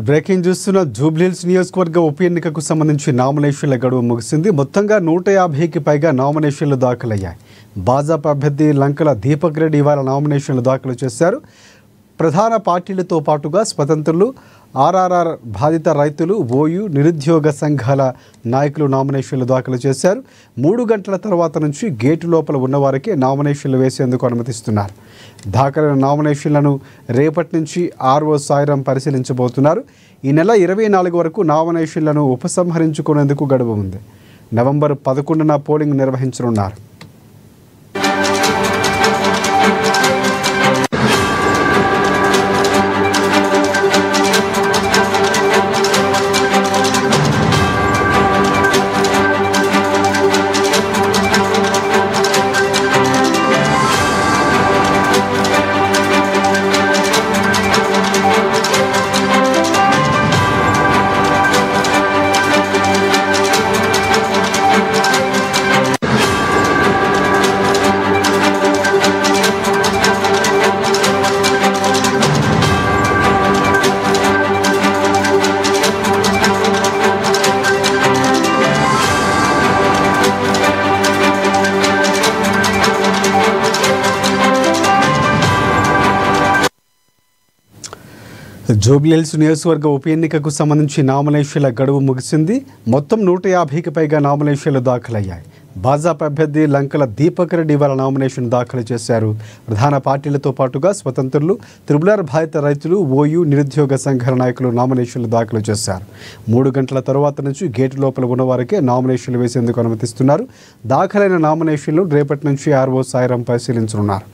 Breaking చూస్తున్న జూబ్లీహిల్స్ నియోజకవర్గ ఉప ఎన్నికకు సంబంధించి నామినేషన్ల గడువు ముగిసింది. మొత్తంగా 150కి పైగా నామినేషన్లు దాఖలయ్యాయి. భాజపా అభ్యర్థి లంకల దీపక్ రెడ్డి ఇవాళ నామినేషన్లు దాఖలు చేశారు. ప్రధాన పార్టీలతో పాటుగా స్వతంత్రులు, ఆర్ఆర్ఆర్ బాధిత రైతులు, ఓయూ నిరుద్యోగ సంఘాల నాయకులు నామినేషన్లు దాఖలు చేశారు. 3 గంటల తర్వాత నుంచి గేటు లోపల ఉన్నవారికే నామినేషన్లు వేసేందుకు అనుమతిస్తున్నారు. దాఖలైన నామినేషన్లను రేపటి నుంచి ఆర్ఓ సాయిరాం పరిశీలించబోతున్నారు. ఈ నెల 24 వరకు నామినేషన్లను ఉపసంహరించుకునేందుకు గడువు ఉంది. నవంబర్ 11న పోలింగ్ నిర్వహించనున్నారు. జూబ్లీహిల్స్ నియోజకవర్గ ఉప ఎన్నికకు సంబంధించి నామినేషన్ల గడువు ముగిసింది. మొత్తం 150కి పైగా నామినేషన్లు దాఖలయ్యాయి. భాజపా అభ్యర్థి లంకల దీపక్ రెడ్డి ఇవాళ నామినేషన్ దాఖలు చేశారు. ప్రధాన పార్టీలతో పాటుగా స్వతంత్రులు, త్రిపుల్ బాధిత రైతులు, ఓయూ నిరుద్యోగ సంఘాల నాయకులు నామినేషన్లు దాఖలు చేశారు. 3 గంటల తర్వాత నుంచి గేటు లోపల ఉన్నవారికే నామినేషన్లు వేసేందుకు అనుమతిస్తున్నారు. దాఖలైన నామినేషన్లు రేపటి నుంచి ఆర్ఓ సాయిరాం పరిశీలించనున్నారు.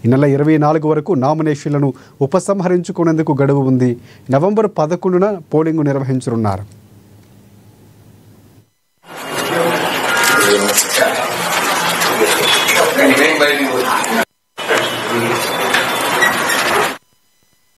ఈ నెల 24 వరకు నామినేషన్లను ఉపసంహరించుకునేందుకు గడువు ఉంది. నవంబర్ 11న పోలింగ్ నిర్వహించనున్నారు.